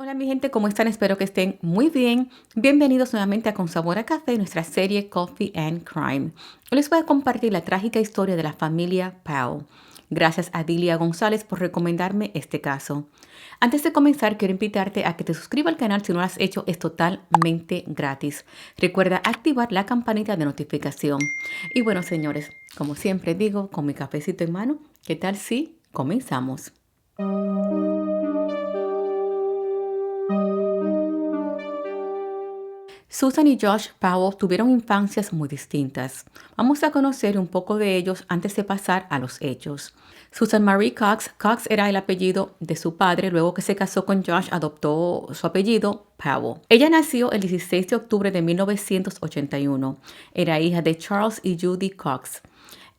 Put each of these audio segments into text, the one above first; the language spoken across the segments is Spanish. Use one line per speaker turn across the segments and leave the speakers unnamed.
Hola mi gente, ¿cómo están? Espero que estén muy bien. Bienvenidos nuevamente a Con Sabor a Café, nuestra serie Coffee and Crime. Hoy les voy a compartir la trágica historia de la familia Powell. Gracias a Dilia González por recomendarme este caso. Antes de comenzar, quiero invitarte a que te suscribas al canal si no lo has hecho, es totalmente gratis. Recuerda activar la campanita de notificación. Y bueno, señores, como siempre digo, con mi cafecito en mano, ¿qué tal si comenzamos? Susan y Josh Powell tuvieron infancias muy distintas. Vamos a conocer un poco de ellos antes de pasar a los hechos. Susan Marie Cox. Cox era el apellido de su padre. Luego que se casó con Josh, adoptó su apellido Powell. Ella nació el 16 de octubre de 1981. Era hija de Charles y Judy Cox.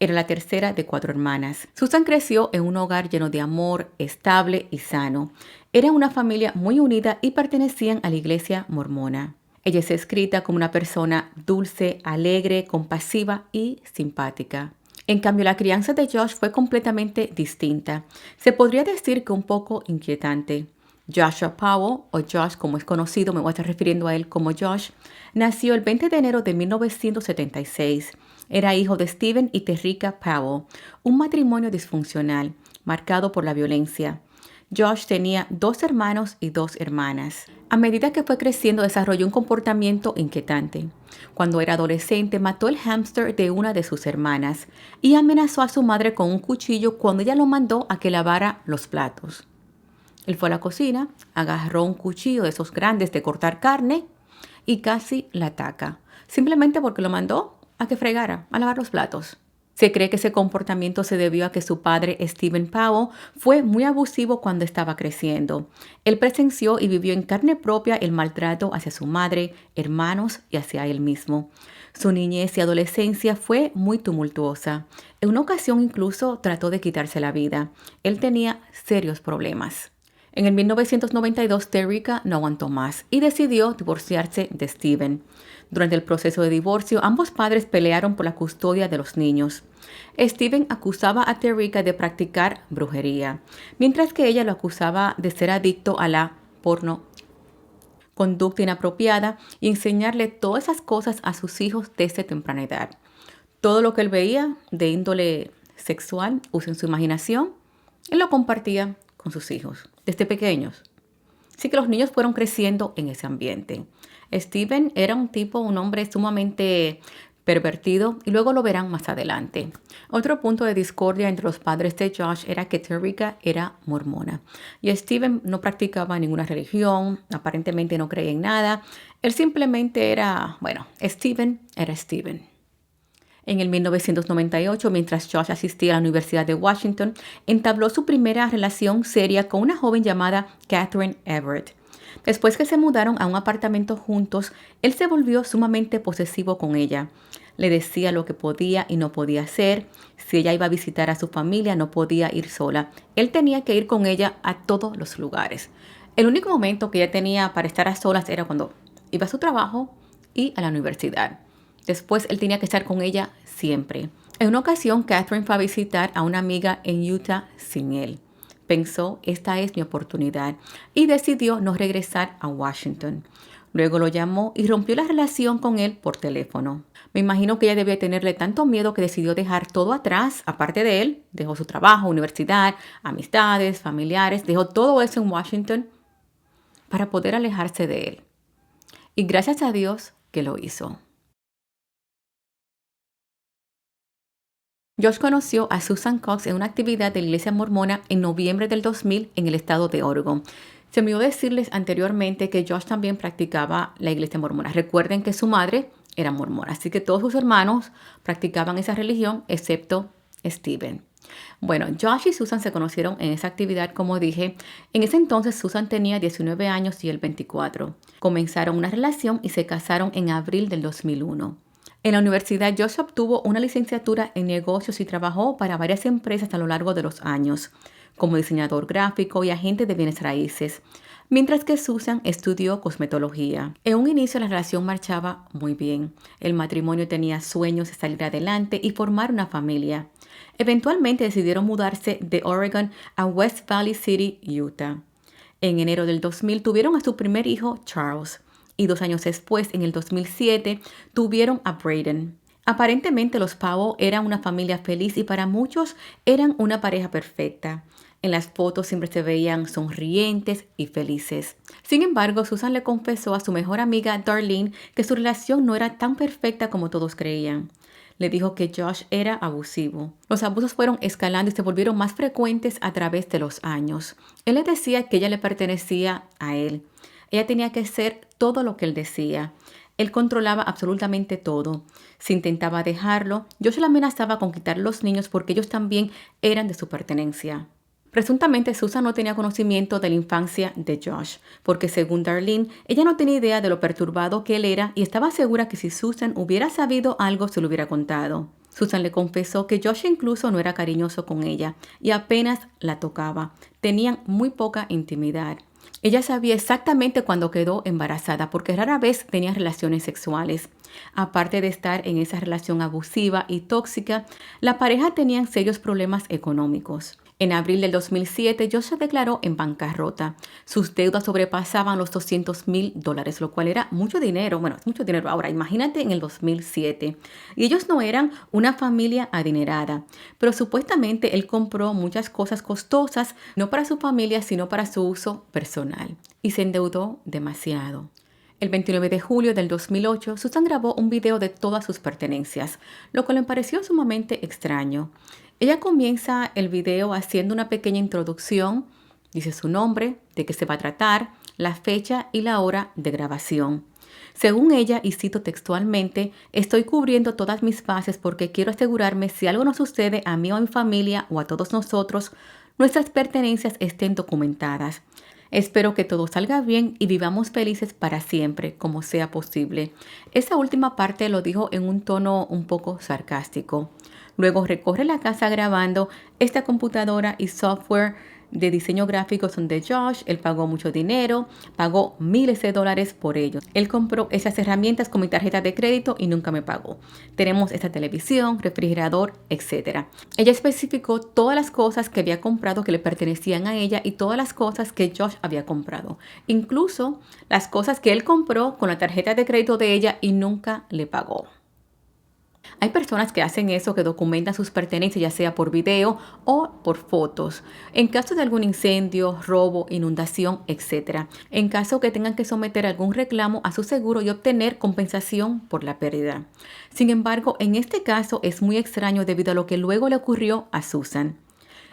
Era la tercera de 4 hermanas. Susan creció en un hogar lleno de amor, estable y sano. Era una familia muy unida y pertenecían a la iglesia mormona. Ella es descrita como una persona dulce, alegre, compasiva y simpática. En cambio, la crianza de Josh fue completamente distinta. Se podría decir que un poco inquietante. Joshua Powell, o Josh como es conocido, me voy a estar refiriendo a él como Josh, nació el 20 de enero de 1976. Era hijo de Stephen y Terrica Powell, un matrimonio disfuncional, marcado por la violencia. Josh tenía 2 hermanos y 2 hermanas. A medida que fue creciendo, desarrolló un comportamiento inquietante. Cuando era adolescente, mató el hámster de una de sus hermanas y amenazó a su madre con un cuchillo cuando ella lo mandó a que lavara los platos. Él fue a la cocina, agarró un cuchillo de esos grandes de cortar carne y casi la ataca, simplemente porque lo mandó a que fregara, a lavar los platos. Se cree que ese comportamiento se debió a que su padre, Stephen Powell, fue muy abusivo cuando estaba creciendo. Él presenció y vivió en carne propia el maltrato hacia su madre, hermanos y hacia él mismo. Su niñez y adolescencia fue muy tumultuosa. En una ocasión incluso trató de quitarse la vida. Él tenía serios problemas. En el 1992, Terrica no aguantó más y decidió divorciarse de Stephen. Durante el proceso de divorcio, ambos padres pelearon por la custodia de los niños. Stephen acusaba a Terrica de practicar brujería, mientras que ella lo acusaba de ser adicto a la porno, conducta inapropiada y enseñarle todas esas cosas a sus hijos desde temprana edad. Todo lo que él veía de índole sexual, usa en su imaginación, él lo compartía con sus hijos desde pequeños. Así que los niños fueron creciendo en ese ambiente. Stephen era un hombre sumamente pervertido y luego lo verán más adelante. Otro punto de discordia entre los padres de Josh era que Terrica era mormona y Stephen no practicaba ninguna religión, aparentemente no creía en nada. Él simplemente era, Stephen era Stephen. En el 1998, mientras Josh asistía a la Universidad de Washington, entabló su primera relación seria con una joven llamada Catherine Everett. Después que se mudaron a un apartamento juntos, él se volvió sumamente posesivo con ella. Le decía lo que podía y no podía hacer. Si ella iba a visitar a su familia, no podía ir sola. Él tenía que ir con ella a todos los lugares. El único momento que ella tenía para estar a solas era cuando iba a su trabajo y a la universidad. Después él tenía que estar con ella siempre. En una ocasión, Catherine fue a visitar a una amiga en Utah sin él. Pensó, esta es mi oportunidad, y decidió no regresar a Washington. Luego lo llamó y rompió la relación con él por teléfono. Me imagino que ella debía tenerle tanto miedo que decidió dejar todo atrás, aparte de él. Dejó su trabajo, universidad, amistades, familiares, dejó todo eso en Washington para poder alejarse de él. Y gracias a Dios que lo hizo. Josh conoció a Susan Cox en una actividad de la iglesia mormona en noviembre del 2000 en el estado de Oregon. Se me olvidó decirles anteriormente que Josh también practicaba la iglesia mormona. Recuerden que su madre era mormona, así que todos sus hermanos practicaban esa religión excepto Stephen. Bueno, Josh y Susan se conocieron en esa actividad, como dije. En ese entonces Susan tenía 19 años y él 24. Comenzaron una relación y se casaron en abril del 2001. En la universidad, Josh obtuvo una licenciatura en negocios y trabajó para varias empresas a lo largo de los años, como diseñador gráfico y agente de bienes raíces, mientras que Susan estudió cosmetología. En un inicio la relación marchaba muy bien. El matrimonio tenía sueños de salir adelante y formar una familia. Eventualmente decidieron mudarse de Oregon a West Valley City, Utah. En enero del 2000 tuvieron a su primer hijo, Charles, y 2 años después, en el 2007, tuvieron a Brayden. Aparentemente los Powell eran una familia feliz y para muchos eran una pareja perfecta. En las fotos siempre se veían sonrientes y felices. Sin embargo, Susan le confesó a su mejor amiga Darlene que su relación no era tan perfecta como todos creían. Le dijo que Josh era abusivo. Los abusos fueron escalando y se volvieron más frecuentes a través de los años. Él le decía que ella le pertenecía a él. Ella tenía que hacer todo lo que él decía. Él controlaba absolutamente todo. Si intentaba dejarlo, Josh la amenazaba con quitar los niños porque ellos también eran de su pertenencia. Presuntamente Susan no tenía conocimiento de la infancia de Josh, porque según Darlene, ella no tenía idea de lo perturbado que él era y estaba segura que si Susan hubiera sabido algo se lo hubiera contado. Susan le confesó que Josh incluso no era cariñoso con ella y apenas la tocaba. Tenían muy poca intimidad. Ella sabía exactamente cuándo quedó embarazada porque rara vez tenían relaciones sexuales. Aparte de estar en esa relación abusiva y tóxica, la pareja tenía serios problemas económicos. En abril del 2007, Josh se declaró en bancarrota. Sus deudas sobrepasaban los $200,000, lo cual era mucho dinero. Bueno, es mucho dinero ahora, imagínate en el 2007. Y ellos no eran una familia adinerada, pero supuestamente él compró muchas cosas costosas, no para su familia, sino para su uso personal. Y se endeudó demasiado. El 29 de julio del 2008, Susan grabó un video de todas sus pertenencias, lo cual le pareció sumamente extraño. Ella comienza el video haciendo una pequeña introducción, dice su nombre, de qué se va a tratar, la fecha y la hora de grabación. Según ella, y cito textualmente, estoy cubriendo todas mis bases porque quiero asegurarme si algo nos sucede a mí o a mi familia o a todos nosotros, nuestras pertenencias estén documentadas. Espero que todo salga bien y vivamos felices para siempre, como sea posible. Esa última parte lo dijo en un tono un poco sarcástico. Luego recorre la casa grabando. Esta computadora y software de diseño gráfico son de Josh. Él pagó mucho dinero, pagó miles de dólares por ellos. Él compró esas herramientas con mi tarjeta de crédito y nunca me pagó. Tenemos esta televisión, refrigerador, etc. Ella especificó todas las cosas que había comprado que le pertenecían a ella y todas las cosas que Josh había comprado. Incluso las cosas que él compró con la tarjeta de crédito de ella y nunca le pagó. Hay personas que hacen eso, que documentan sus pertenencias, ya sea por video o por fotos, en caso de algún incendio, robo, inundación, etc. En caso que tengan que someter algún reclamo a su seguro y obtener compensación por la pérdida. Sin embargo, en este caso es muy extraño debido a lo que luego le ocurrió a Susan.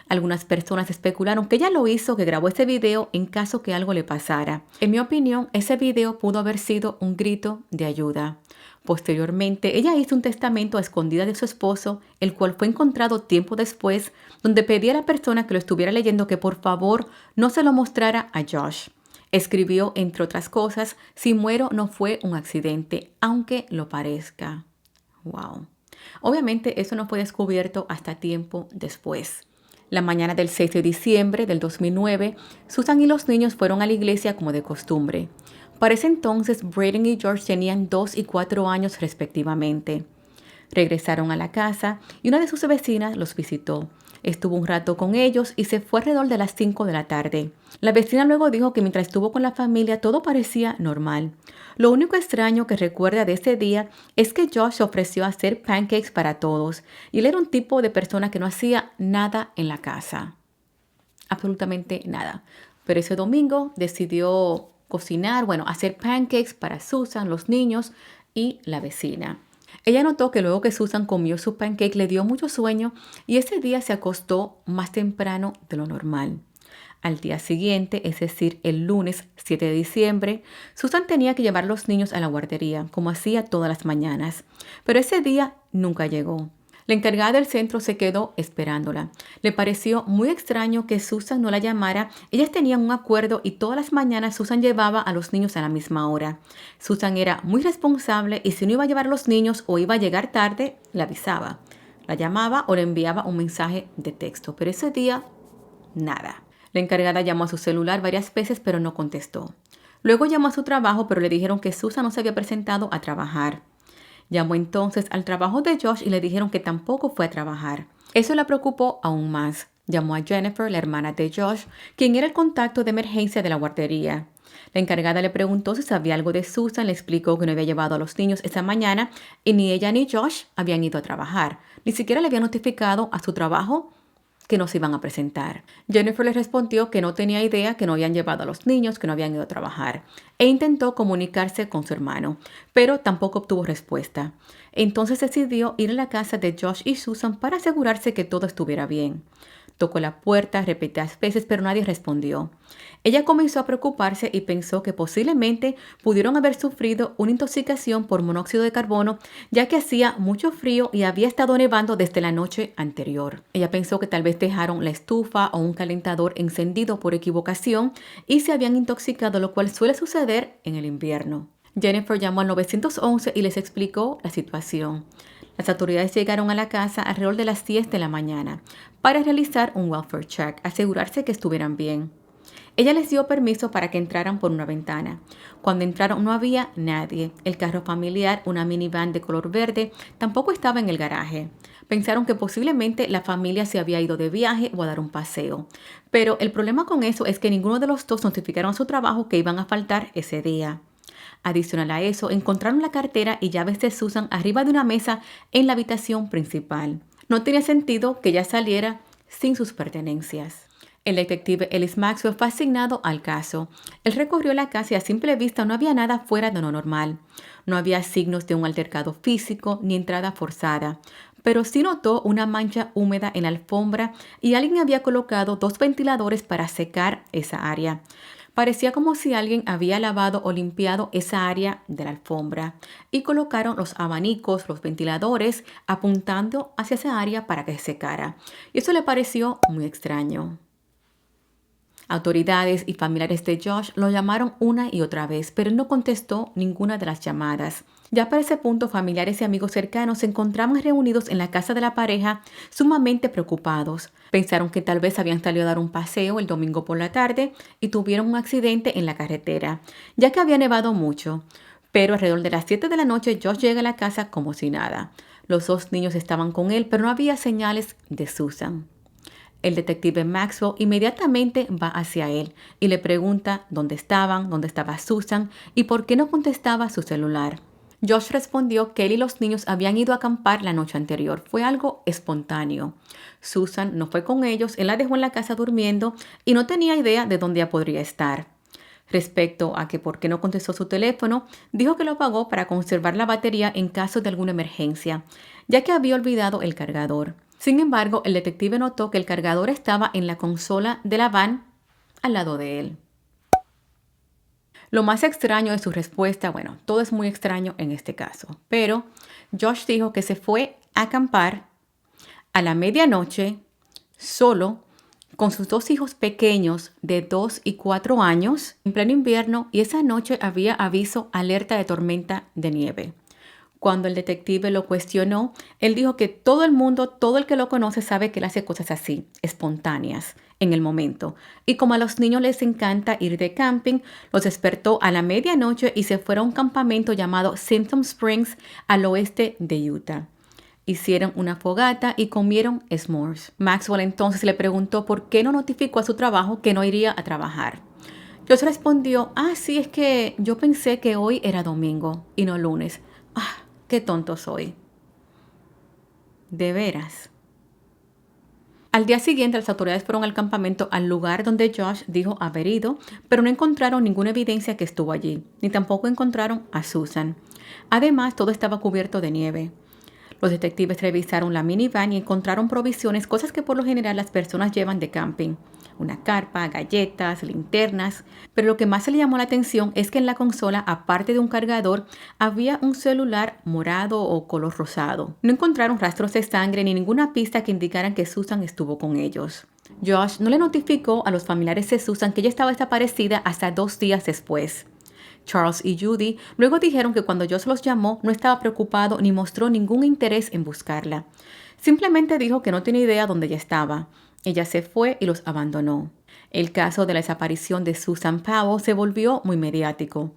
Algunas personas especularon que ella lo hizo, que grabó ese video en caso que algo le pasara. En mi opinión, ese video pudo haber sido un grito de ayuda. Posteriormente, ella hizo un testamento a escondidas de su esposo, el cual fue encontrado tiempo después, donde pedía a la persona que lo estuviera leyendo que por favor no se lo mostrara a Josh. Escribió, entre otras cosas, si muero no fue un accidente, aunque lo parezca. Wow. Obviamente eso no fue descubierto hasta tiempo después. La mañana del 6 de diciembre del 2009, Susan y los niños fueron a la iglesia como de costumbre. Para ese entonces, Brayden y George tenían 2 y 4 años respectivamente. Regresaron a la casa y una de sus vecinas los visitó. Estuvo un rato con ellos y se fue alrededor de las 5 de la tarde. La vecina luego dijo que mientras estuvo con la familia todo parecía normal. Lo único extraño que recuerda de ese día es que Josh ofreció hacer pancakes para todos y él era un tipo de persona que no hacía nada en la casa. Absolutamente nada. Pero ese domingo decidió cocinar, hacer pancakes para Susan, los niños y la vecina. Ella notó que luego que Susan comió su pancake le dio mucho sueño y ese día se acostó más temprano de lo normal. Al día siguiente, es decir, el lunes 7 de diciembre, Susan tenía que llevar a los niños a la guardería, como hacía todas las mañanas. Pero ese día nunca llegó. La encargada del centro se quedó esperándola. Le pareció muy extraño que Susan no la llamara. Ellas tenían un acuerdo y todas las mañanas Susan llevaba a los niños a la misma hora. Susan era muy responsable y si no iba a llevar a los niños o iba a llegar tarde, la avisaba. La llamaba o le enviaba un mensaje de texto. Pero ese día, nada. La encargada llamó a su celular varias veces, pero no contestó. Luego llamó a su trabajo, pero le dijeron que Susan no se había presentado a trabajar. Llamó entonces al trabajo de Josh y le dijeron que tampoco fue a trabajar. Eso la preocupó aún más. Llamó a Jennifer, la hermana de Josh, quien era el contacto de emergencia de la guardería. La encargada le preguntó si sabía algo de Susan, le explicó que no había llevado a los niños esa mañana y ni ella ni Josh habían ido a trabajar. Ni siquiera le había notificado a su trabajo que no se iban a presentar. Jennifer le respondió que no tenía idea, que no habían llevado a los niños, que no habían ido a trabajar, e intentó comunicarse con su hermano, pero tampoco obtuvo respuesta. Entonces decidió ir a la casa de Josh y Susan para asegurarse que todo estuviera bien. Tocó la puerta repetidas veces, pero nadie respondió. Ella comenzó a preocuparse y pensó que posiblemente pudieron haber sufrido una intoxicación por monóxido de carbono, ya que hacía mucho frío y había estado nevando desde la noche anterior. Ella pensó que tal vez dejaron la estufa o un calentador encendido por equivocación y se habían intoxicado, lo cual suele suceder en el invierno. Jennifer llamó al 911 y les explicó la situación. Las autoridades llegaron a la casa alrededor de las 10 de la mañana para realizar un welfare check, asegurarse que estuvieran bien. Ella les dio permiso para que entraran por una ventana. Cuando entraron no había nadie. El carro familiar, una minivan de color verde, tampoco estaba en el garaje. Pensaron que posiblemente la familia se había ido de viaje o a dar un paseo. Pero el problema con eso es que ninguno de los dos notificaron a su trabajo que iban a faltar ese día. Adicional a eso, encontraron la cartera y llaves de Susan arriba de una mesa en la habitación principal. No tenía sentido que ella saliera sin sus pertenencias. El detective Ellis Maxwell fue asignado al caso. Él recorrió la casa y a simple vista no había nada fuera de lo normal. No había signos de un altercado físico ni entrada forzada, pero sí notó una mancha húmeda en la alfombra y alguien había colocado 2 ventiladores para secar esa área. Parecía como si alguien había lavado o limpiado esa área de la alfombra y colocaron los abanicos, los ventiladores, apuntando hacia esa área para que se secara. Y eso le pareció muy extraño. Autoridades y familiares de Josh lo llamaron una y otra vez, pero él no contestó ninguna de las llamadas. Ya para ese punto, familiares y amigos cercanos se encontraban reunidos en la casa de la pareja, sumamente preocupados. Pensaron que tal vez habían salido a dar un paseo el domingo por la tarde y tuvieron un accidente en la carretera, ya que había nevado mucho. Pero alrededor de las 7 de la noche, Josh llega a la casa como si nada. Los 2 niños estaban con él, pero no había señales de Susan. El detective Maxwell inmediatamente va hacia él y le pregunta dónde estaba Susan y por qué no contestaba su celular. Josh respondió que él y los niños habían ido a acampar la noche anterior. Fue algo espontáneo. Susan no fue con ellos, él la dejó en la casa durmiendo y no tenía idea de dónde ella podría estar. Respecto a que por qué no contestó su teléfono, dijo que lo apagó para conservar la batería en caso de alguna emergencia, ya que había olvidado el cargador. Sin embargo, el detective notó que el cargador estaba en la consola de la van al lado de él. Lo más extraño de su respuesta, todo es muy extraño en este caso, pero Josh dijo que se fue a acampar a la medianoche solo con sus 2 hijos pequeños de 2 y 4 años en pleno invierno y esa noche había aviso alerta de tormenta de nieve. Cuando el detective lo cuestionó, él dijo que todo el mundo, todo el que lo conoce sabe que él hace cosas así, espontáneas, en el momento. Y como a los niños les encanta ir de camping, los despertó a la medianoche y se fueron a un campamento llamado Simpson Springs al oeste de Utah. Hicieron una fogata y comieron s'mores. Maxwell entonces le preguntó por qué no notificó a su trabajo que no iría a trabajar. Josh respondió, sí, es que yo pensé que hoy era domingo y no lunes. ¡Qué tonto soy! De veras. Al día siguiente, las autoridades fueron al campamento al lugar donde Josh dijo haber ido, pero no encontraron ninguna evidencia que estuvo allí, ni tampoco encontraron a Susan. Además, todo estaba cubierto de nieve. Los detectives revisaron la minivan y encontraron provisiones, cosas que por lo general las personas llevan de camping. Una carpa, galletas, linternas. Pero lo que más se le llamó la atención es que en la consola, aparte de un cargador, había un celular morado o color rosado. No encontraron rastros de sangre ni ninguna pista que indicaran que Susan estuvo con ellos. Josh no le notificó a los familiares de Susan que ella estaba desaparecida hasta 2 días después. Charles y Judy luego dijeron que cuando Josh los llamó no estaba preocupado ni mostró ningún interés en buscarla. Simplemente dijo que no tenía idea dónde ella estaba. Ella se fue y los abandonó. El caso de la desaparición de Susan Powell se volvió muy mediático.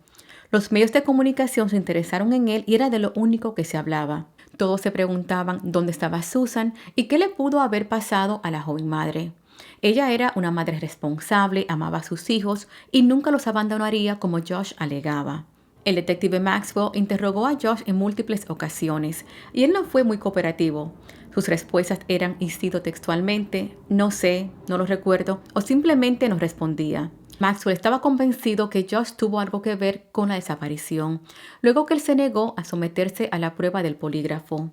Los medios de comunicación se interesaron en él y era de lo único que se hablaba. Todos se preguntaban dónde estaba Susan y qué le pudo haber pasado a la joven madre. Ella era una madre responsable, amaba a sus hijos y nunca los abandonaría como Josh alegaba. El detective Maxwell interrogó a Josh en múltiples ocasiones y él no fue muy cooperativo. Sus respuestas eran, y cito textualmente, no sé, no lo recuerdo, o simplemente no respondía. Maxwell estaba convencido que Josh tuvo algo que ver con la desaparición, luego que él se negó a someterse a la prueba del polígrafo.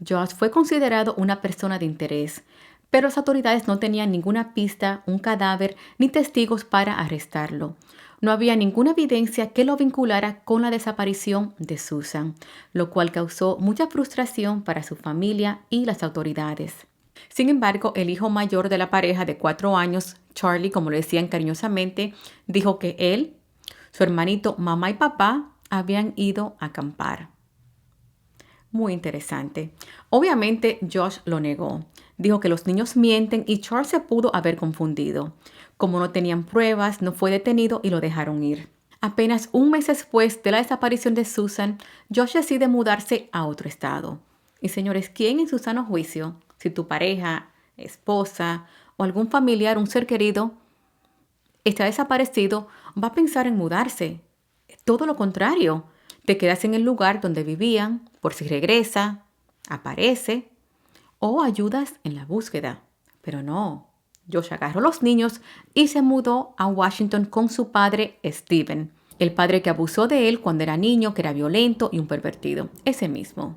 Josh fue considerado una persona de interés, pero las autoridades no tenían ninguna pista, un cadáver ni testigos para arrestarlo. No había ninguna evidencia que lo vinculara con la desaparición de Susan, lo cual causó mucha frustración para su familia y las autoridades. Sin embargo, el hijo mayor de la pareja de 4 años, Charlie, como le decían cariñosamente, dijo que él, su hermanito, mamá y papá habían ido a acampar. Muy interesante. Obviamente, Josh lo negó. Dijo que los niños mienten y Charles se pudo haber confundido. Como no tenían pruebas, no fue detenido y lo dejaron ir. Apenas un mes después de la desaparición de Susan, Josh decide mudarse a otro estado. Y señores, ¿quién en su sano juicio, si tu pareja, esposa o algún familiar, un ser querido, está desaparecido, va a pensar en mudarse? Todo lo contrario. Te quedas en el lugar donde vivían por si regresa, aparece o ayudas en la búsqueda. Pero no, Josh agarró a los niños y se mudó a Washington con su padre Steven, el padre que abusó de él cuando era niño, que era violento y un pervertido, ese mismo.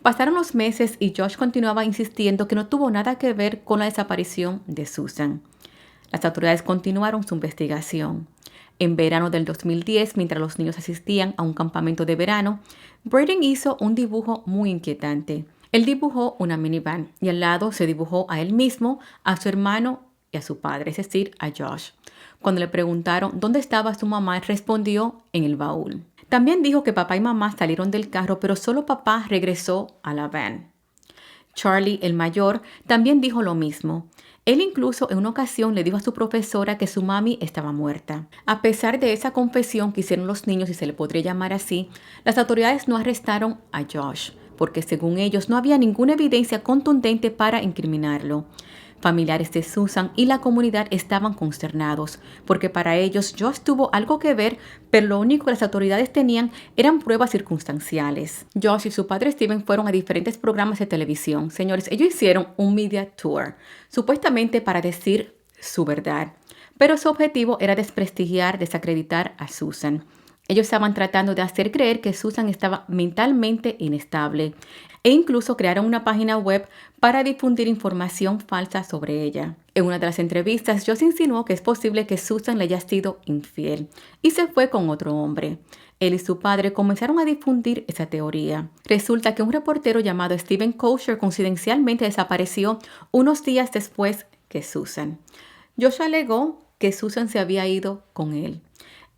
Pasaron los meses y Josh continuaba insistiendo que no tuvo nada que ver con la desaparición de Susan. Las autoridades continuaron su investigación. En verano del 2010, mientras los niños asistían a un campamento de verano, Braden hizo un dibujo muy inquietante. Él dibujó una minivan y al lado se dibujó a él mismo, a su hermano y a su padre, es decir, a Josh. Cuando le preguntaron dónde estaba su mamá, él respondió en el baúl. También dijo que papá y mamá salieron del carro, pero solo papá regresó a la van. Charlie, el mayor, también dijo lo mismo. Él incluso en una ocasión le dijo a su profesora que su mami estaba muerta. A pesar de esa confesión que hicieron los niños, si se le podría llamar así, las autoridades no arrestaron a Josh, porque según ellos no había ninguna evidencia contundente para incriminarlo. Familiares de Susan y la comunidad estaban consternados, porque para ellos Josh tuvo algo que ver, pero lo único que las autoridades tenían eran pruebas circunstanciales. Josh y su padre Steven fueron a diferentes programas de televisión. Señores, ellos hicieron un media tour, supuestamente para decir su verdad, pero su objetivo era desprestigiar, desacreditar a Susan. Ellos estaban tratando de hacer creer que Susan estaba mentalmente inestable e incluso crearon una página web para difundir información falsa sobre ella. En una de las entrevistas, Josh insinuó que es posible que Susan le haya sido infiel y se fue con otro hombre. Él y su padre comenzaron a difundir esa teoría. Resulta que un reportero llamado Steven Kosher coincidencialmente desapareció unos días después que Susan. Josh alegó que Susan se había ido con él.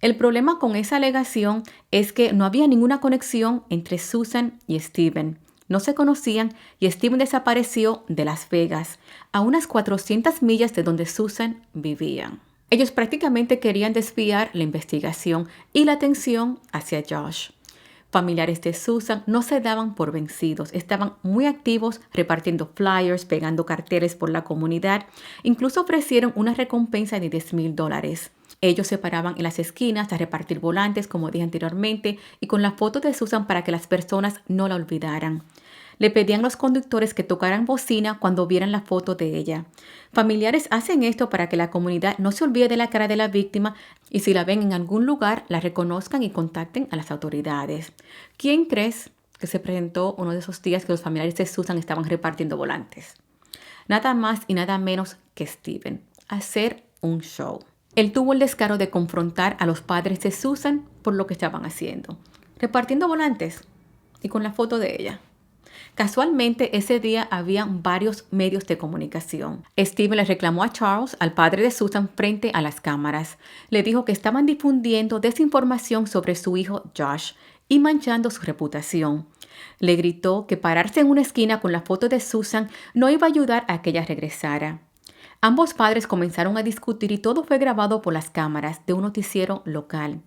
El problema con esa alegación es que no había ninguna conexión entre Susan y Steven. No se conocían y Steven desapareció de Las Vegas, a unas 400 millas de donde Susan vivía. Ellos prácticamente querían desviar la investigación y la atención hacia Josh. Familiares de Susan no se daban por vencidos, estaban muy activos repartiendo flyers, pegando carteles por la comunidad, incluso ofrecieron una recompensa de $10,000. Ellos se paraban en las esquinas a repartir volantes, como dije anteriormente, y con la foto de Susan para que las personas no la olvidaran. Le pedían a los conductores que tocaran bocina cuando vieran la foto de ella. Familiares hacen esto para que la comunidad no se olvide de la cara de la víctima y si la ven en algún lugar, la reconozcan y contacten a las autoridades. ¿Quién crees que se presentó uno de esos días que los familiares de Susan estaban repartiendo volantes? Nada más y nada menos que Steven. Hacer un show. Él tuvo el descaro de confrontar a los padres de Susan por lo que estaban haciendo. Repartiendo volantes y con la foto de ella. Casualmente, ese día había varios medios de comunicación. Steven le reclamó a Charles, al padre de Susan, frente a las cámaras. Le dijo que estaban difundiendo desinformación sobre su hijo Josh y manchando su reputación. Le gritó que pararse en una esquina con la foto de Susan no iba a ayudar a que ella regresara. Ambos padres comenzaron a discutir y todo fue grabado por las cámaras de un noticiero local.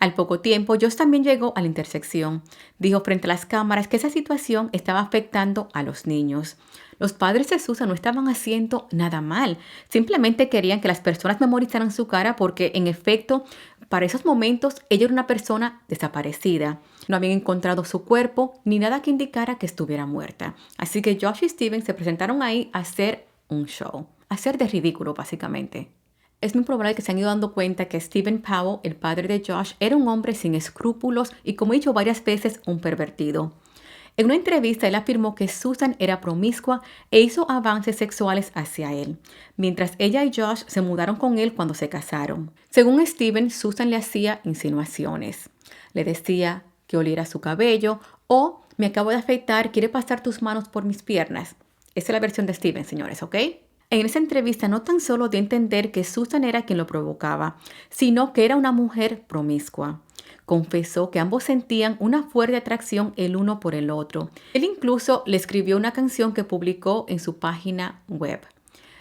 Al poco tiempo, Josh también llegó a la intersección. Dijo frente a las cámaras que esa situación estaba afectando a los niños. Los padres de Susan no estaban haciendo nada mal. Simplemente querían que las personas memorizaran su cara porque, en efecto, para esos momentos ella era una persona desaparecida. No habían encontrado su cuerpo ni nada que indicara que estuviera muerta. Así que Josh y Steven se presentaron ahí a hacer un show. A hacer de ridículo, básicamente. Es muy probable que se han ido dando cuenta que Steven Powell, el padre de Josh, era un hombre sin escrúpulos y, como he dicho varias veces, un pervertido. En una entrevista, él afirmó que Susan era promiscua e hizo avances sexuales hacia él, mientras ella y Josh se mudaron con él cuando se casaron. Según Steven, Susan le hacía insinuaciones. Le decía que oliera su cabello o me acabo de afeitar, ¿quiere pasar tus manos por mis piernas? Esa es la versión de Steven, señores, ¿ok? En esa entrevista no tan solo dio a entender que Susan era quien lo provocaba, sino que era una mujer promiscua. Confesó que ambos sentían una fuerte atracción el uno por el otro. Él incluso le escribió una canción que publicó en su página web.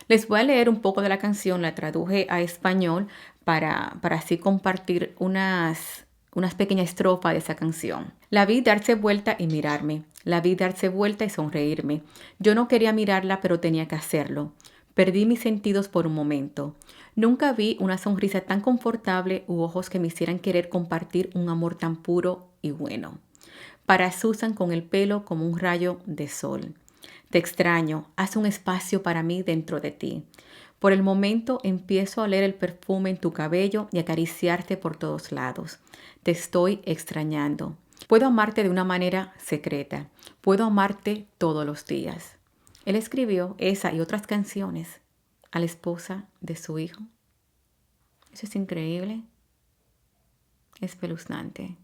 Les voy a leer un poco de la canción, la traduje a español para así compartir unas pequeñas estrofas de esa canción. La vi darse vuelta y mirarme. La vi darse vuelta y sonreírme. Yo no quería mirarla, pero tenía que hacerlo. Perdí mis sentidos por un momento. Nunca vi una sonrisa tan confortable u ojos que me hicieran querer compartir un amor tan puro y bueno. Para Susan con el pelo como un rayo de sol. Te extraño, haz un espacio para mí dentro de ti. Por el momento empiezo a oler el perfume en tu cabello y acariciarte por todos lados. Te estoy extrañando. Puedo amarte de una manera secreta. Puedo amarte todos los días. Él escribió esa y otras canciones a la esposa de su hijo. Eso es increíble. Espeluznante.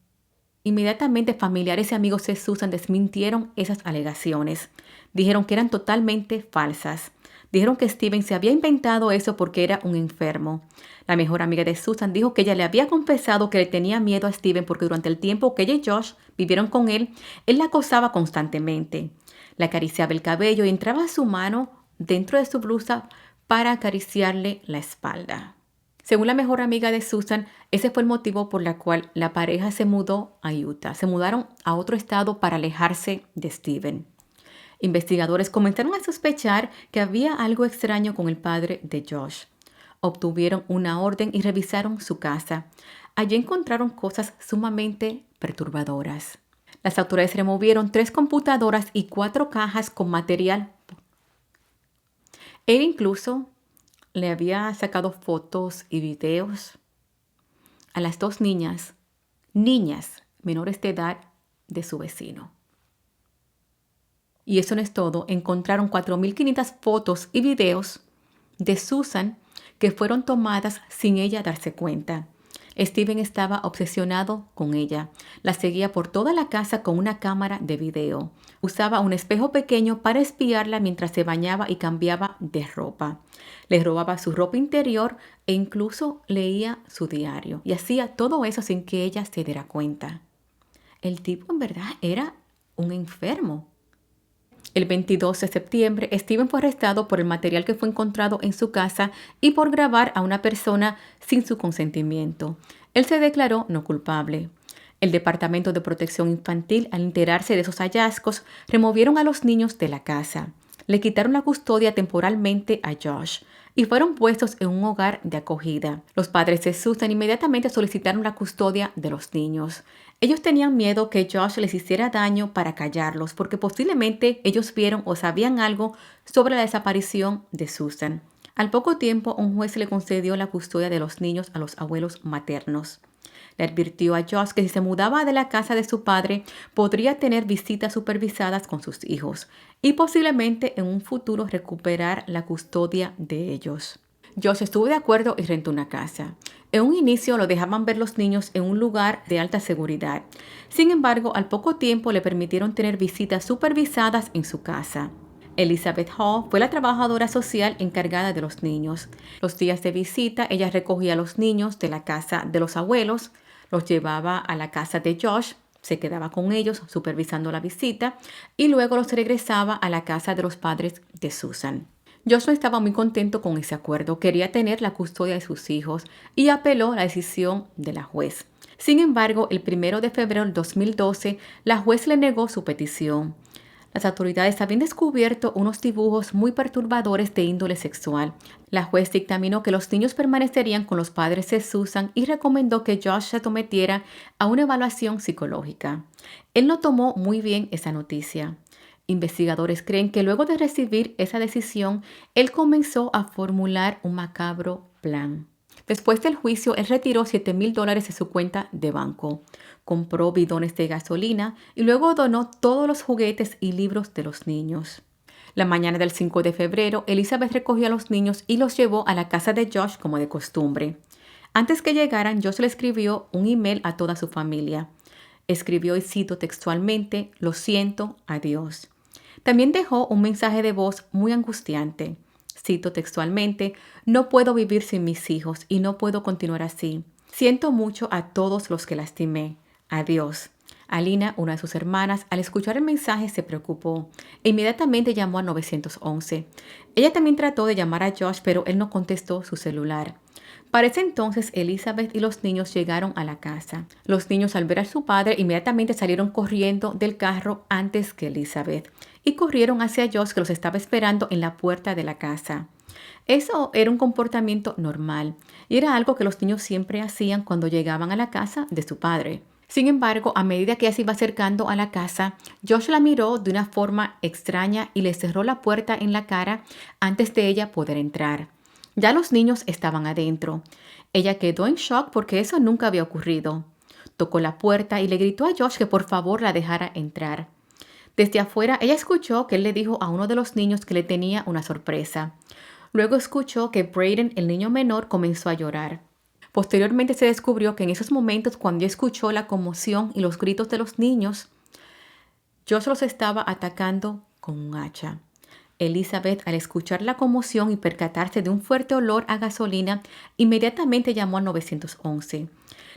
Inmediatamente familiares y amigos de Susan desmintieron esas alegaciones. Dijeron que eran totalmente falsas. Dijeron que Steven se había inventado eso porque era un enfermo. La mejor amiga de Susan dijo que ella le había confesado que le tenía miedo a Steven porque durante el tiempo que ella y Josh vivieron con él la acosaba constantemente. Le acariciaba el cabello y entraba su mano dentro de su blusa para acariciarle la espalda. Según la mejor amiga de Susan, ese fue el motivo por el cual la pareja se mudó a Utah. Se mudaron a otro estado para alejarse de Steven. Investigadores comenzaron a sospechar que había algo extraño con el padre de Josh. Obtuvieron una orden y revisaron su casa. Allí encontraron cosas sumamente perturbadoras. Las autoridades removieron 3 computadoras y 4 cajas con material. Él incluso le había sacado fotos y videos a las 2 niñas menores de edad de su vecino. Y eso no es todo, encontraron 4.500 fotos y videos de Susan que fueron tomadas sin ella darse cuenta. Steven estaba obsesionado con ella. La seguía por toda la casa con una cámara de video. Usaba un espejo pequeño para espiarla mientras se bañaba y cambiaba de ropa. Le robaba su ropa interior e incluso leía su diario. Y hacía todo eso sin que ella se diera cuenta. El tipo en verdad era un enfermo. El 22 de septiembre, Steven fue arrestado por el material que fue encontrado en su casa y por grabar a una persona sin su consentimiento. Él se declaró no culpable. El Departamento de Protección Infantil, al enterarse de esos hallazgos, removieron a los niños de la casa. Le quitaron la custodia temporalmente a Josh y fueron puestos en un hogar de acogida. Los padres de Susan inmediatamente solicitaron la custodia de los niños. Ellos tenían miedo que Josh les hiciera daño para callarlos, porque posiblemente ellos vieron o sabían algo sobre la desaparición de Susan. Al poco tiempo, un juez le concedió la custodia de los niños a los abuelos maternos. Le advirtió a Josh que si se mudaba de la casa de su padre, podría tener visitas supervisadas con sus hijos y posiblemente en un futuro recuperar la custodia de ellos. Josh estuvo de acuerdo y rentó una casa. En un inicio lo dejaban ver los niños en un lugar de alta seguridad. Sin embargo, al poco tiempo le permitieron tener visitas supervisadas en su casa. Elizabeth Hall fue la trabajadora social encargada de los niños. Los días de visita, ella recogía a los niños de la casa de los abuelos, los llevaba a la casa de Josh, se quedaba con ellos supervisando la visita y luego los regresaba a la casa de los padres de Susan. Josh no estaba muy contento con ese acuerdo, quería tener la custodia de sus hijos y apeló a la decisión de la juez. Sin embargo, el 1 de febrero del 2012, la juez le negó su petición. Las autoridades habían descubierto unos dibujos muy perturbadores de índole sexual. La juez dictaminó que los niños permanecerían con los padres de Susan y recomendó que Josh se sometiera a una evaluación psicológica. Él no tomó muy bien esa noticia. Investigadores creen que luego de recibir esa decisión, él comenzó a formular un macabro plan. Después del juicio, él retiró $7,000 de su cuenta de banco, compró bidones de gasolina y luego donó todos los juguetes y libros de los niños. La mañana del 5 de febrero, Elizabeth recogió a los niños y los llevó a la casa de Josh como de costumbre. Antes que llegaran, Josh le escribió un email a toda su familia. Escribió, y cito textualmente: "Lo siento, adiós". También dejó un mensaje de voz muy angustiante. Cito textualmente: "No puedo vivir sin mis hijos y no puedo continuar así. Siento mucho a todos los que lastimé. Adiós". Alina, una de sus hermanas, al escuchar el mensaje se preocupó e inmediatamente llamó a 911. Ella también trató de llamar a Josh, pero él no contestó su celular. Para ese entonces, Elizabeth y los niños llegaron a la casa. Los niños, al ver a su padre, inmediatamente salieron corriendo del carro antes que Elizabeth y corrieron hacia Josh, que los estaba esperando en la puerta de la casa. Eso era un comportamiento normal y era algo que los niños siempre hacían cuando llegaban a la casa de su padre. Sin embargo, a medida que ella se iba acercando a la casa, Josh la miró de una forma extraña y le cerró la puerta en la cara antes de ella poder entrar. Ya los niños estaban adentro. Ella quedó en shock porque eso nunca había ocurrido. Tocó la puerta y le gritó a Josh que por favor la dejara entrar. Desde afuera, ella escuchó que él le dijo a uno de los niños que le tenía una sorpresa. Luego escuchó que Brayden, el niño menor, comenzó a llorar. Posteriormente se descubrió que en esos momentos, cuando ella escuchó la conmoción y los gritos de los niños, Josh los estaba atacando con un hacha. Elizabeth, al escuchar la conmoción y percatarse de un fuerte olor a gasolina, inmediatamente llamó al 911.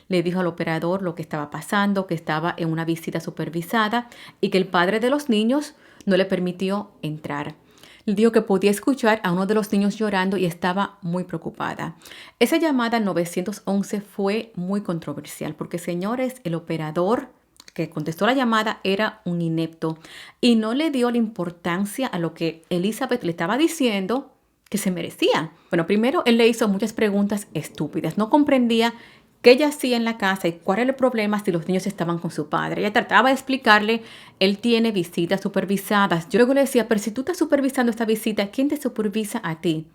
Le dijo al operador lo que estaba pasando, que estaba en una visita supervisada y que el padre de los niños no le permitió entrar. Le dijo que podía escuchar a uno de los niños llorando y estaba muy preocupada. Esa llamada al 911 fue muy controversial porque, señores, el operador que contestó la llamada era un inepto y no le dio la importancia a lo que Elizabeth le estaba diciendo que se merecía. Bueno, primero él le hizo muchas preguntas estúpidas. No comprendía qué ella hacía en la casa y cuál era el problema si los niños estaban con su padre. Ella trataba de explicarle: él tiene visitas supervisadas. Yo luego le decía: pero si tú estás supervisando esta visita, ¿quién te supervisa a ti?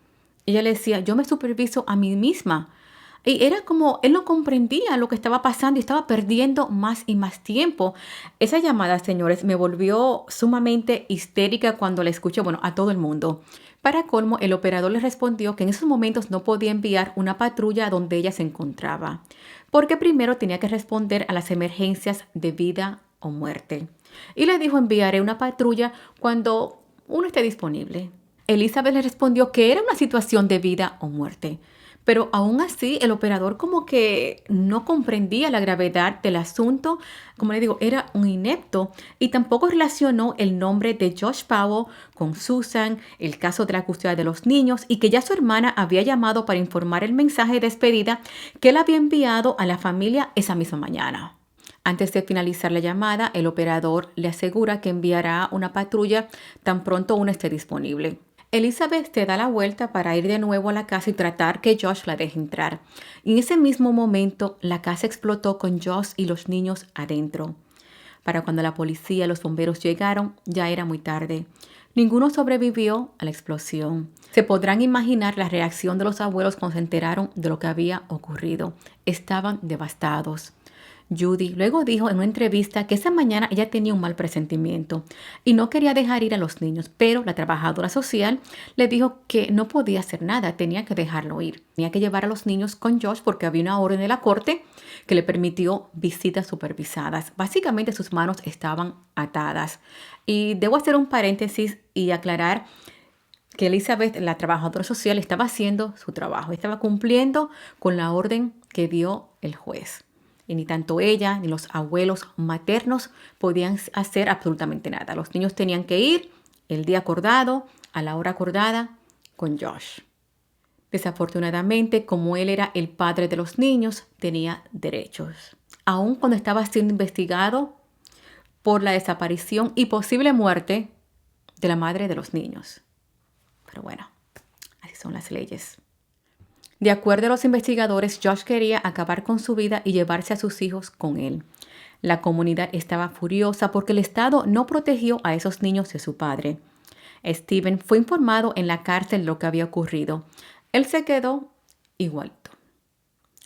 Ella le decía: yo me superviso a mí misma. Y era como, él no comprendía lo que estaba pasando y estaba perdiendo más y más tiempo. Esa llamada, señores, me volvió sumamente histérica cuando la escuché, bueno, a todo el mundo. Para colmo, el operador le respondió que en esos momentos no podía enviar una patrulla a donde ella se encontraba, porque primero tenía que responder a las emergencias de vida o muerte. Y le dijo: enviaré una patrulla cuando uno esté disponible. Elizabeth le respondió que era una situación de vida o muerte. Pero aún así, el operador como que no comprendía la gravedad del asunto. Como le digo, era un inepto y tampoco relacionó el nombre de Josh Powell con Susan, el caso de la custodia de los niños y que ya su hermana había llamado para informar el mensaje de despedida que él había enviado a la familia esa misma mañana. Antes de finalizar la llamada, el operador le asegura que enviará una patrulla tan pronto una esté disponible. Elizabeth se da la vuelta para ir de nuevo a la casa y tratar que Josh la deje entrar. Y en ese mismo momento, la casa explotó con Josh y los niños adentro. Para cuando la policía y los bomberos llegaron, ya era muy tarde. Ninguno sobrevivió a la explosión. Se podrán imaginar la reacción de los abuelos cuando se enteraron de lo que había ocurrido. Estaban devastados. Judy luego dijo en una entrevista que esa mañana ella tenía un mal presentimiento y no quería dejar ir a los niños, pero la trabajadora social le dijo que no podía hacer nada, tenía que dejarlo ir. Tenía que llevar a los niños con Josh porque había una orden de la corte que le permitió visitas supervisadas. Básicamente sus manos estaban atadas. Y debo hacer un paréntesis y aclarar que Elizabeth, la trabajadora social, estaba haciendo su trabajo, estaba cumpliendo con la orden que dio el juez. Y ni tanto ella ni los abuelos maternos podían hacer absolutamente nada. Los niños tenían que ir el día acordado, a la hora acordada, con Josh. Desafortunadamente, como él era el padre de los niños, tenía derechos. aun cuando estaba siendo investigado por la desaparición y posible muerte de la madre de los niños. Pero bueno, así son las leyes. De acuerdo a los investigadores, Josh quería acabar con su vida y llevarse a sus hijos con él. La comunidad estaba furiosa porque el Estado no protegió a esos niños de su padre. Steven fue informado en la cárcel de lo que había ocurrido. Él se quedó igualito.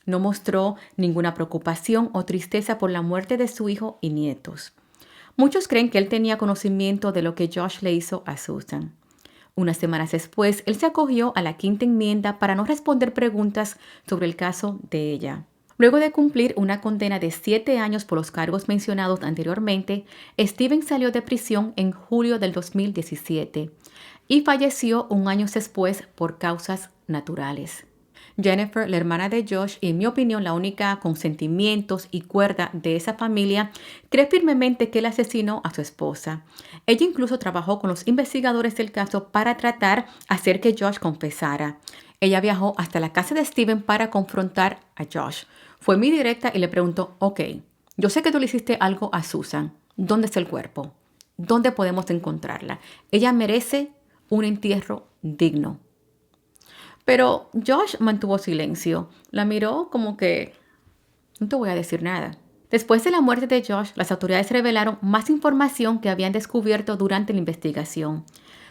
No mostró ninguna preocupación o tristeza por la muerte de su hijo y nietos. Muchos creen que él tenía conocimiento de lo que Josh le hizo a Susan. Unas semanas después, él se acogió a la quinta enmienda para no responder preguntas sobre el caso de ella. Luego de cumplir una condena de 7 años por los cargos mencionados anteriormente, Steven salió de prisión en julio del 2017 y falleció un año después por causas naturales. Jennifer, la hermana de Josh, y en mi opinión la única con sentimientos y cuerda de esa familia, cree firmemente que él asesinó a su esposa. Ella incluso trabajó con los investigadores del caso para tratar de hacer que Josh confesara. Ella viajó hasta la casa de Steven para confrontar a Josh. Fue muy directa y le preguntó, ok, yo sé que tú le hiciste algo a Susan. ¿Dónde está el cuerpo? ¿Dónde podemos encontrarla? Ella merece un entierro digno. Pero Josh mantuvo silencio. La miró como que, no te voy a decir nada. Después de la muerte de Josh, las autoridades revelaron más información que habían descubierto durante la investigación,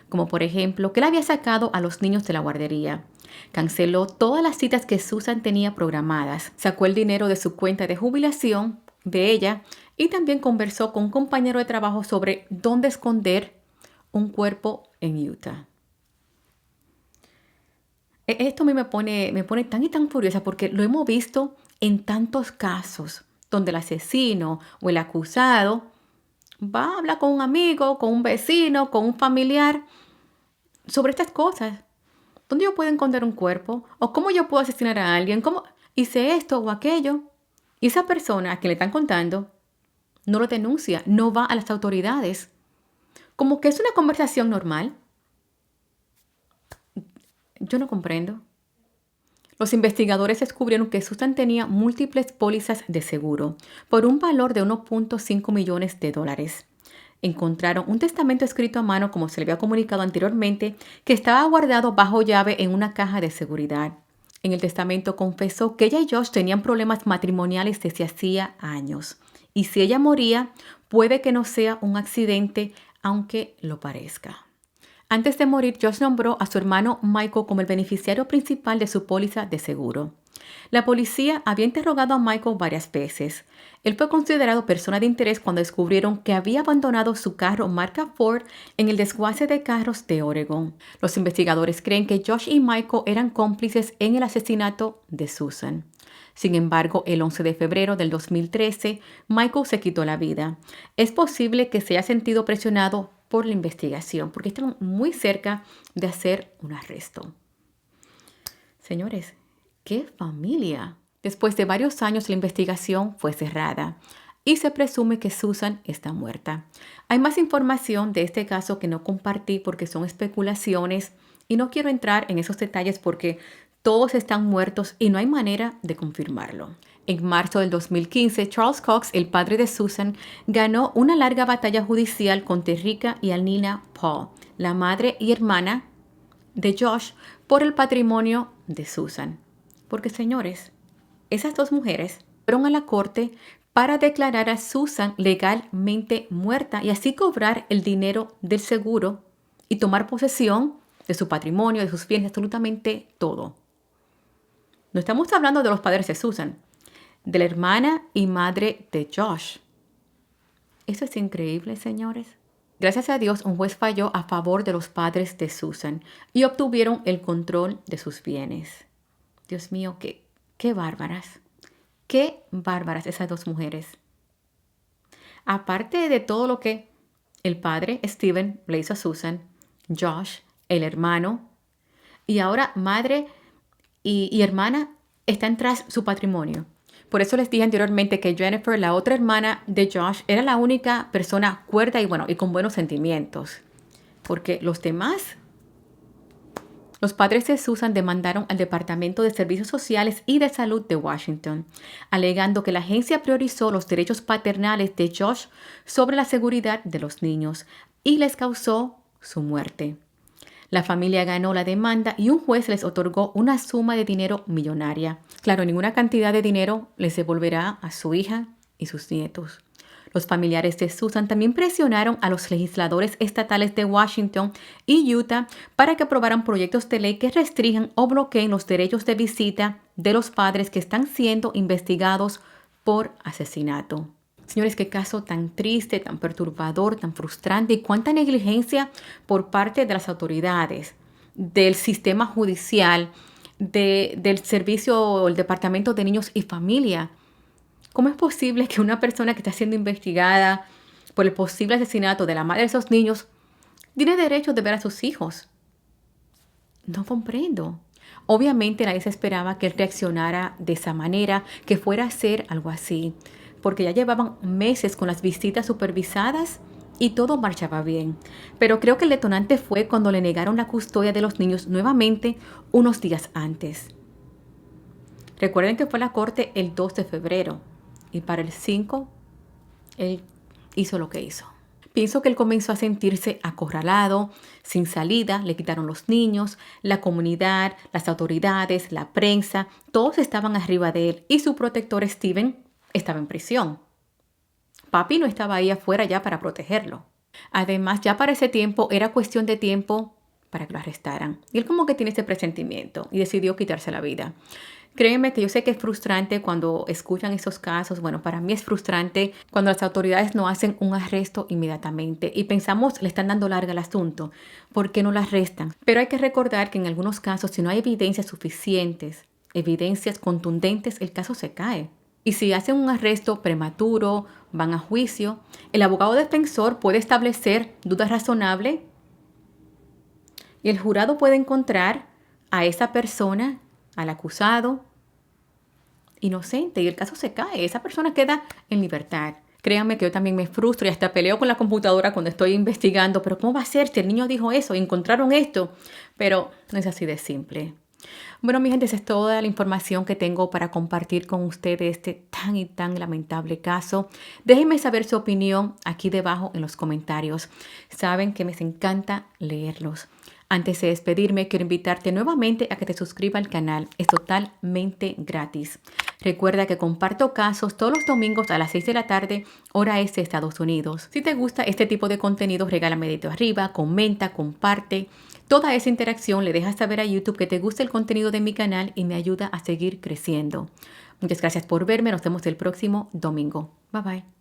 como por ejemplo que él había sacado a los niños de la guardería. Canceló todas las citas que Susan tenía programadas, sacó el dinero de su cuenta de jubilación de ella y también conversó con un compañero de trabajo sobre dónde esconder un cuerpo en Utah. Esto a mí me pone tan y tan furiosa porque lo hemos visto en tantos casos donde el asesino o el acusado va a hablar con un amigo, con un vecino, con un familiar sobre estas cosas. ¿Dónde yo puedo encontrar un cuerpo? ¿O cómo yo puedo asesinar a alguien? ¿Cómo hice esto o aquello? Y esa persona a quien le están contando no lo denuncia, no va a las autoridades. Como que es una conversación normal. Yo no comprendo. Los investigadores descubrieron que Susan tenía múltiples pólizas de seguro por un valor de 1.5 millones de dólares. Encontraron un testamento escrito a mano, como se le había comunicado anteriormente, que estaba guardado bajo llave en una caja de seguridad. En el testamento confesó que ella y Josh tenían problemas matrimoniales desde hacía años. Y si ella moría, puede que no sea un accidente, aunque lo parezca. Antes de morir, Josh nombró a su hermano Michael como el beneficiario principal de su póliza de seguro. La policía había interrogado a Michael varias veces. Él fue considerado persona de interés cuando descubrieron que había abandonado su carro marca Ford en el desguace de carros de Oregon. Los investigadores creen que Josh y Michael eran cómplices en el asesinato de Susan. Sin embargo, el 11 de febrero del 2013, Michael se quitó la vida. Es posible que se haya sentido presionado por la investigación, porque estaban muy cerca de hacer un arresto. Señores, ¡qué familia! Después de varios años, la investigación fue cerrada y se presume que Susan está muerta. Hay más información de este caso que no compartí porque son especulaciones y no quiero entrar en esos detalles porque todos están muertos y no hay manera de confirmarlo. En marzo del 2015, Charles Cox, el padre de Susan, ganó una larga batalla judicial con Terrica y Alnina Paul, la madre y hermana de Josh, por el patrimonio de Susan. Porque, señores, esas dos mujeres fueron a la corte para declarar a Susan legalmente muerta y así cobrar el dinero del seguro y tomar posesión de su patrimonio, de sus bienes, absolutamente todo. No estamos hablando de los padres de Susan, de la hermana y madre de Josh. Eso es increíble, señores. Gracias a Dios, un juez falló a favor de los padres de Susan y obtuvieron el control de sus bienes. Dios mío, qué bárbaras. Qué bárbaras esas dos mujeres. Aparte de todo lo que el padre, Steven, le hizo a Susan, Josh, el hermano, y ahora madre y hermana están tras su patrimonio. Por eso les dije anteriormente que Jennifer, la otra hermana de Josh, era la única persona cuerda y con buenos sentimientos. Porque los demás Los padres de Susan demandaron al Departamento de Servicios Sociales y de Salud de Washington, alegando que la agencia priorizó los derechos paternales de Josh sobre la seguridad de los niños y les causó su muerte. La familia ganó la demanda y un juez les otorgó una suma de dinero millonaria. Claro, ninguna cantidad de dinero les devolverá a su hija y sus nietos. Los familiares de Susan también presionaron a los legisladores estatales de Washington y Utah para que aprobaran proyectos de ley que restrinjan o bloqueen los derechos de visita de los padres que están siendo investigados por asesinato. Señores, qué caso tan triste, tan perturbador, tan frustrante y cuánta negligencia por parte de las autoridades, del sistema judicial, del servicio o el Departamento de Niños y Familia. ¿Cómo es posible que una persona que está siendo investigada por el posible asesinato de la madre de esos niños tiene derecho de ver a sus hijos? No comprendo. Obviamente nadie se esperaba que él reaccionara de esa manera, que fuera a hacer algo así, porque ya llevaban meses con las visitas supervisadas y todo marchaba bien. Pero creo que el detonante fue cuando le negaron la custodia de los niños nuevamente unos días antes. Recuerden que fue a la corte el 2 de febrero. Y para el 5, él hizo lo que hizo. Pienso que él comenzó a sentirse acorralado, sin salida, le quitaron los niños, la comunidad, las autoridades, la prensa, todos estaban arriba de él y su protector Steven estaba en prisión. Papi no estaba ahí afuera ya para protegerlo. Además, ya para ese tiempo era cuestión de tiempo para que lo arrestaran. Y él como que tiene ese presentimiento y decidió quitarse la vida. Créeme que yo sé que es frustrante cuando escuchan esos casos. Bueno, para mí es frustrante cuando las autoridades no hacen un arresto inmediatamente y pensamos le están dando larga al asunto. ¿Por qué no la arrestan? Pero hay que recordar que en algunos casos, si no hay evidencias suficientes, evidencias contundentes, el caso se cae. Y si hacen un arresto prematuro, van a juicio, el abogado defensor puede establecer dudas razonables y el jurado puede encontrar a esa persona, al acusado, inocente y el caso se cae. Esa persona queda en libertad. Créanme que yo también me frustro y hasta peleo con la computadora cuando estoy investigando. Pero ¿cómo va a ser si el niño dijo eso y encontraron esto? Pero no es así de simple. Bueno, mi gente, esa es toda la información que tengo para compartir con ustedes este tan y tan lamentable caso. Déjenme saber su opinión aquí debajo en los comentarios. Saben que me encanta leerlos. Antes de despedirme, quiero invitarte nuevamente a que te suscribas al canal. Es totalmente gratis. Recuerda que comparto casos todos los domingos a las 6 de la tarde, hora este de Estados Unidos. Si te gusta este tipo de contenido, regálame dedito arriba, comenta, comparte. Toda esa interacción le deja saber a YouTube que te gusta el contenido de mi canal y me ayuda a seguir creciendo. Muchas gracias por verme. Nos vemos el próximo domingo. Bye bye.